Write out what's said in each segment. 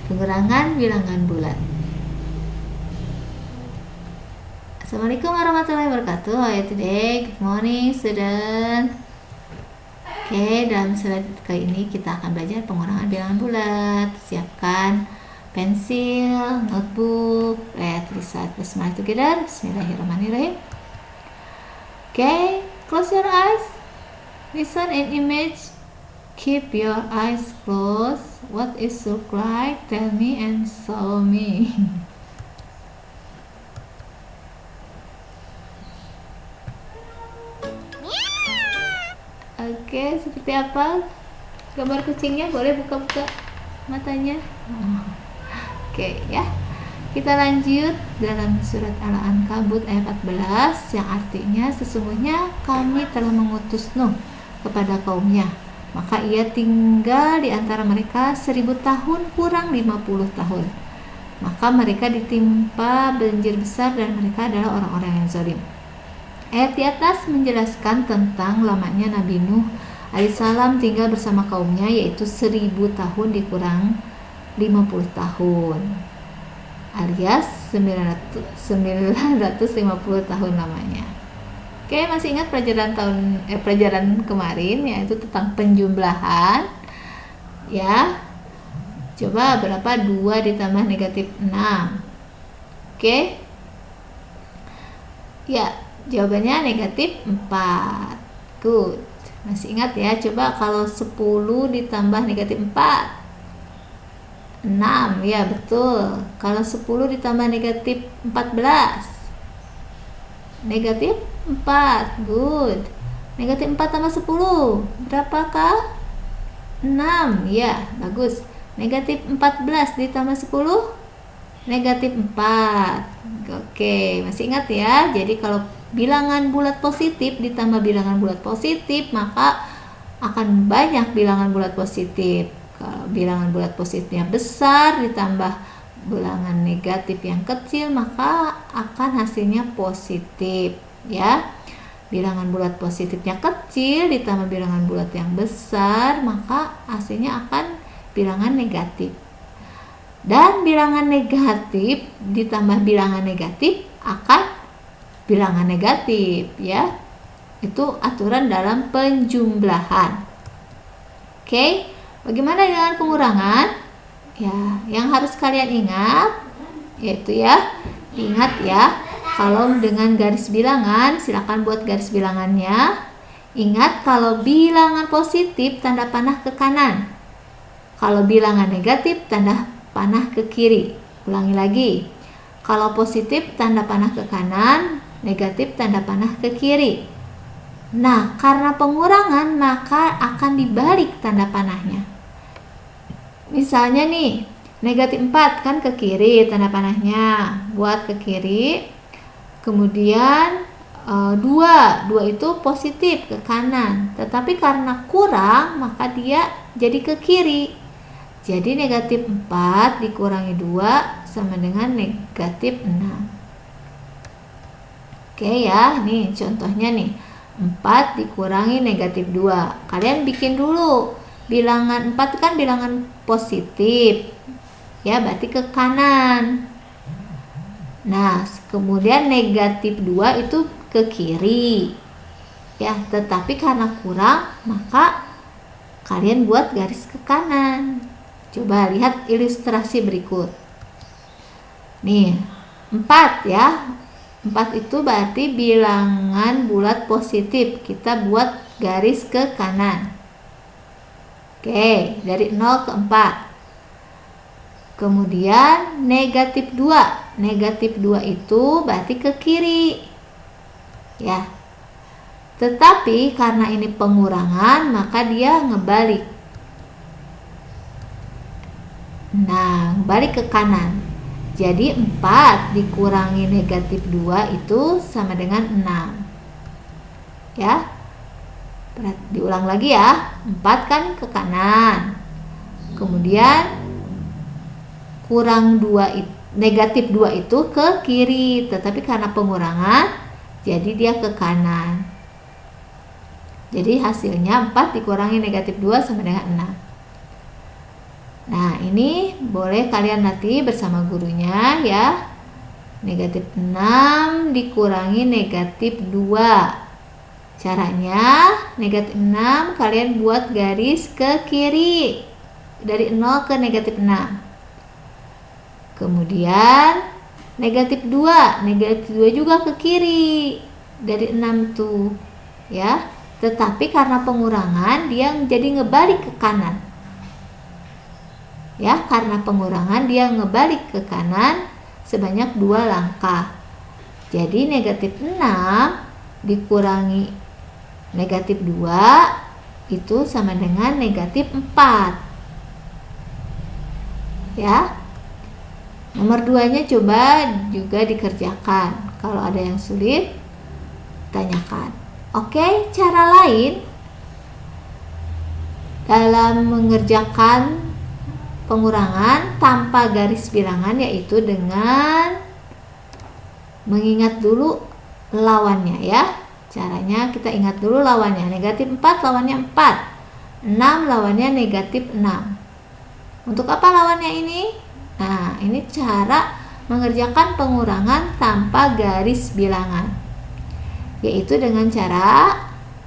pengurangan bilangan bulat. Assalamualaikum warahmatullahi wabarakatuh. How are you today? Good morning, student. Oke, dalam slide kali ini kita akan belajar pengurangan bilangan bulat. Siapkan pensil, notebook, let's recite Bismillah together. Bismillahirrahmanirrahim. Okay, close your eyes. Listen and image. Keep your eyes closed. What is look like? Tell me and show me. Oke, seperti apa gambar kucingnya? Boleh buka-buka matanya. Oke ya, kita lanjut dalam surat Al-Ankabut ayat 14 yang artinya sesungguhnya kami telah mengutus Nuh kepada kaumnya, maka ia tinggal di antara mereka 1000 tahun kurang 50 tahun. Maka mereka ditimpa banjir besar dan mereka adalah orang-orang yang zalim. Ayat di atas menjelaskan tentang lamanya Nabi Nuh alaihissalam tinggal bersama kaumnya, yaitu 1000 tahun dikurang 50 tahun alias 950 tahun lamanya. Oke, masih ingat pelajaran kemarin yaitu tentang penjumlahan ya. Coba berapa 2 ditambah negatif 6? Oke ya, jawabannya negatif 4. Good. Masih ingat ya? Coba kalau 10 ditambah negatif 4. 6, ya betul. Kalau 10 ditambah negatif 14. Negatif 4. Good. Negatif 4 tambah 10. Berapakah? 6. Ya, bagus. Negatif 14 ditambah 10. Negatif 4. Oke, masih ingat ya? Jadi kalau bilangan bulat positif ditambah bilangan bulat positif, maka akan banyak bilangan bulat positif. Kalau bilangan bulat positifnya besar ditambah bilangan negatif yang kecil, maka akan hasilnya positif ya. Bilangan bulat positifnya kecil ditambah bilangan bulat yang besar, maka hasilnya akan bilangan negatif. Dan bilangan negatif ditambah bilangan negatif akan bilangan negatif ya. Itu aturan dalam penjumlahan. Oke. Bagaimana dengan pengurangan? Ya, yang harus kalian ingat yaitu ya, ingat ya, kalau dengan garis bilangan, silakan buat garis bilangannya. Ingat kalau bilangan positif tanda panah ke kanan. Kalau bilangan negatif tanda panah ke kiri. Ulangi lagi. Kalau positif tanda panah ke kanan, negatif tanda panah ke kiri. Nah, karena pengurangan maka akan dibalik tanda panahnya. Misalnya nih, negatif 4 kan ke kiri tanda panahnya, buat ke kiri. Kemudian 2 itu positif ke kanan, tetapi karena kurang maka dia jadi ke kiri. Jadi negatif 4 dikurangi 2 sama dengan negatif 6. Oke ya, nih contohnya nih, 4 dikurangi negatif 2. Kalian bikin dulu. Bilangan 4 kan bilangan positif ya, berarti ke kanan. Nah, kemudian negatif 2 itu ke kiri ya, tetapi karena kurang maka kalian buat garis ke kanan. Coba lihat ilustrasi berikut nih, 4 ya, 4 itu berarti bilangan bulat positif, kita buat garis ke kanan. Oke, dari 0 ke 4. Kemudian negatif 2. Negatif 2 itu berarti ke kiri. Ya. Tetapi karena ini pengurangan, maka dia ngebalik. Nah, balik ke kanan. Jadi 4 dikurangi negatif 2 itu sama dengan 6. Ya. Diulang lagi ya, 4 kan ke kanan, kemudian kurang 2 negatif 2 itu ke kiri, tetapi karena pengurangan jadi dia ke kanan. Jadi hasilnya 4 dikurangi negatif 2 sama dengan 6. Nah, ini boleh kalian latih bersama gurunya ya. Negatif 6 dikurangi negatif 2. Caranya, negatif 6 kalian buat garis ke kiri. Dari 0 ke negatif 6. Kemudian, negatif 2. Negatif 2 juga ke kiri. Dari 6 tuh. Ya. Tetapi karena pengurangan, dia jadi ngebalik ke kanan. Ya, karena pengurangan, dia ngebalik ke kanan sebanyak 2 langkah. Jadi, negatif 6 dikurangi negatif 2 itu sama dengan negatif 4. Ya. Nomor 2-nya coba juga dikerjakan. Kalau ada yang sulit, tanyakan. Oke, cara lain dalam mengerjakan pengurangan tanpa garis bilangan yaitu dengan mengingat dulu lawannya ya. Caranya kita ingat dulu lawannya. Negatif 4 lawannya 4. 6 lawannya negatif 6. Untuk apa lawannya ini? Nah, ini cara mengerjakan pengurangan tanpa garis bilangan. Yaitu dengan cara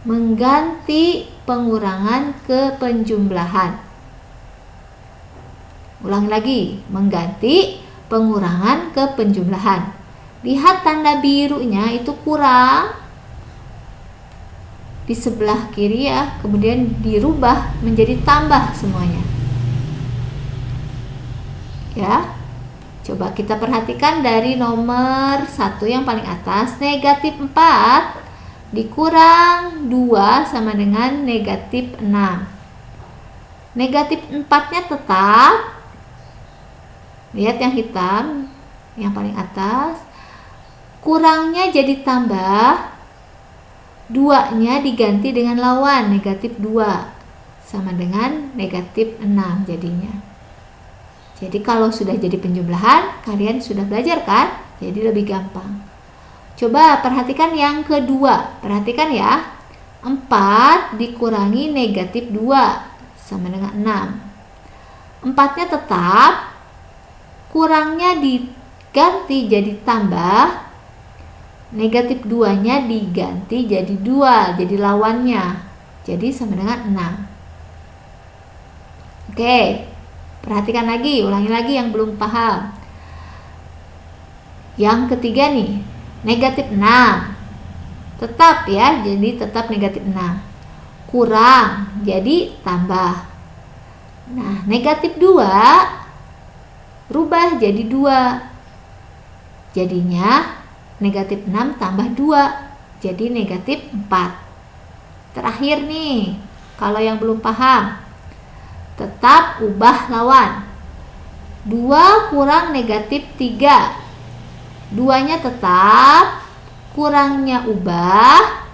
mengganti pengurangan ke penjumlahan. Ulang lagi, mengganti pengurangan ke penjumlahan. Lihat tanda birunya itu kurang di sebelah kiri ya, kemudian dirubah menjadi tambah semuanya. Ya. Coba kita perhatikan dari nomor 1 yang paling atas, negatif 4 dikurang 2 sama dengan negatif 6. Negatif 4-nya tetap. Lihat yang hitam, yang paling atas. Kurangnya jadi tambah. 2-nya diganti dengan lawan, negatif 2. Sama dengan negatif 6 jadinya. Jadi kalau sudah jadi penjumlahan, kalian sudah belajar kan? Jadi lebih gampang. Coba perhatikan yang kedua. Perhatikan ya. 4 dikurangi negatif 2 sama dengan 6. 4-nya tetap. Kurangnya diganti jadi tambah. Negatif 2-nya diganti jadi 2, jadi lawannya. Jadi sama dengan 6. Oke, perhatikan lagi, ulangi lagi yang belum paham. Yang ketiga nih, negatif 6. Tetap ya, jadi tetap negatif 6. Kurang, jadi tambah. Nah, negatif 2 rubah jadi 2. Jadinya negatif 6 tambah 2, jadi negatif 4. Terakhir nih, kalau yang belum paham, tetap ubah lawan. 2 kurang negatif 3. 2-nya tetap, kurangnya ubah.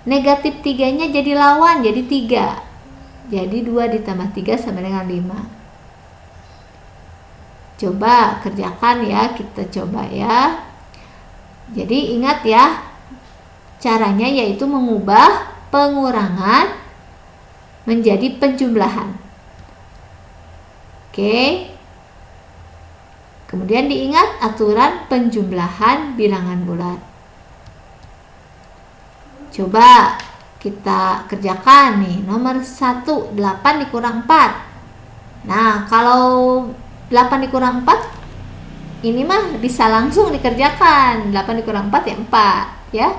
Negatif 3-nya jadi lawan, jadi 3. Jadi 2 ditambah 3 sama dengan 5. Coba kerjakan ya, kita coba ya. Jadi ingat ya, caranya yaitu mengubah pengurangan menjadi penjumlahan. Oke. Kemudian diingat aturan penjumlahan bilangan bulat. Coba kita kerjakan nih, nomor 1, 8 dikurang 4. Nah, kalau 8 dikurang 4 ini mah bisa langsung dikerjakan. 8 dikurang 4 ya 4 ya.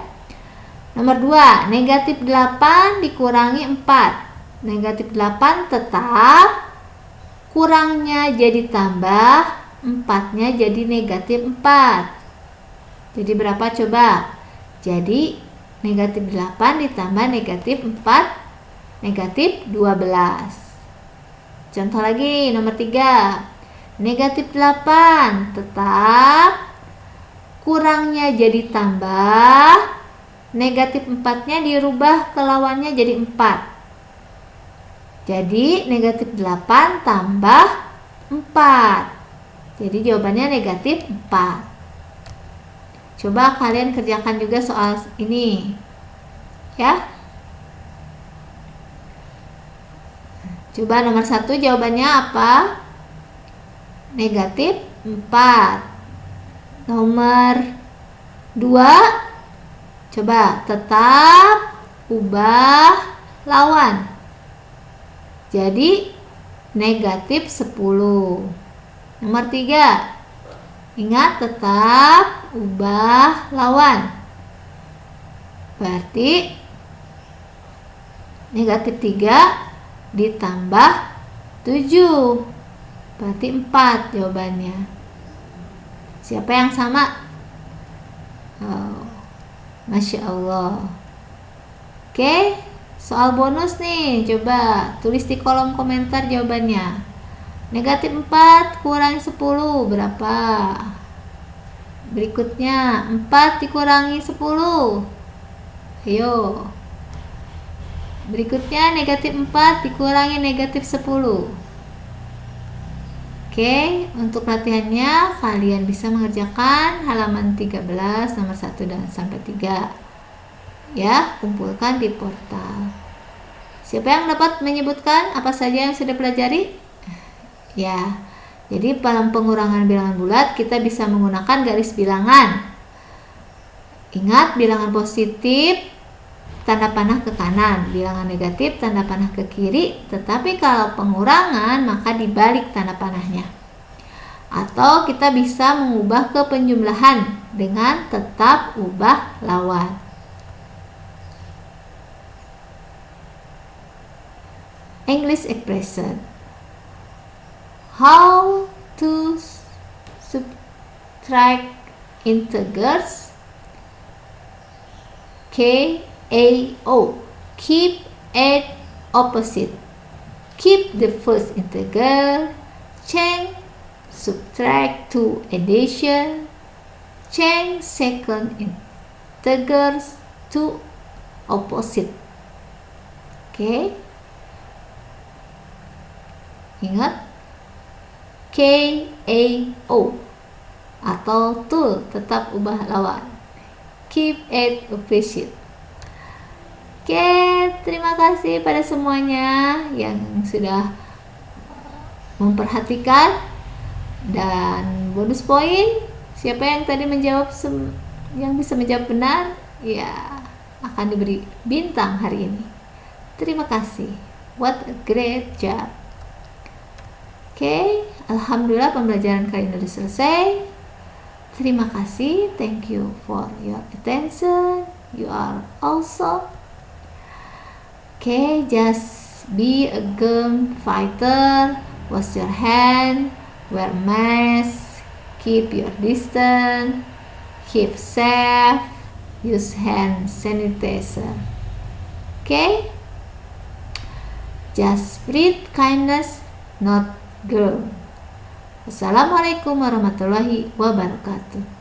Nomor 2, negatif 8 dikurangi 4. Negatif 8 tetap, kurangnya jadi tambah, 4-nya jadi negatif 4. Jadi berapa coba? Jadi negatif 8 ditambah negatif 4, negatif 12. Contoh lagi, nomor 3. Negatif 8 tetap, kurangnya jadi tambah, negatif 4-nya dirubah ke lawannya jadi 4. Jadi negatif 8 tambah 4. Jadi jawabannya negatif 4. Coba kalian kerjakan juga soal ini ya. Coba nomor 1 jawabannya apa? negatif 4. Nomor 2, coba tetap ubah lawan. Jadi negatif 10. Nomor 3, ingat tetap ubah lawan. Berarti negatif 3 ditambah 7. Berarti 4 jawabannya. Siapa yang sama? Oh, Masya Allah. Oke, soal bonus nih. Coba tulis di kolom komentar jawabannya. Negatif 4 kurangi 10 berapa? Berikutnya 4 dikurangi 10. Ayo. Berikutnya negatif 4 dikurangi negatif 10. Oke, untuk latihannya kalian bisa mengerjakan halaman 13 nomor 1 dan sampai 3. Ya, kumpulkan di portal. Siapa yang dapat menyebutkan apa saja yang sudah pelajari? Ya, jadi dalam pengurangan bilangan bulat kita bisa menggunakan garis bilangan. Ingat, bilangan positif tanda panah ke kanan, bilangan negatif tanda panah ke kiri, tetapi kalau pengurangan maka dibalik tanda panahnya. Atau kita bisa mengubah ke penjumlahan dengan tetap ubah lawan. English expression. How to subtract integers? KAO. Keep at opposite. Keep the first integer. Change subtract to addition. Change second integers to opposite. Oke. Ingat KAO atau tool tetap ubah lawan. Keep at opposite. Oke, terima kasih pada semuanya yang sudah memperhatikan. Dan bonus poin, siapa yang tadi menjawab yang bisa menjawab benar, ya akan diberi bintang hari ini. Terima kasih. What a great job. Oke, alhamdulillah pembelajaran kali ini sudah selesai. Terima kasih. Thank you for your attention. You are awesome. Okay, just be a game fighter. Wash your hand. Wear mask. Keep your distance. Keep safe. Use hand sanitizer. Okay? Just spread kindness, not girl. Assalamualaikum warahmatullahi wabarakatuh.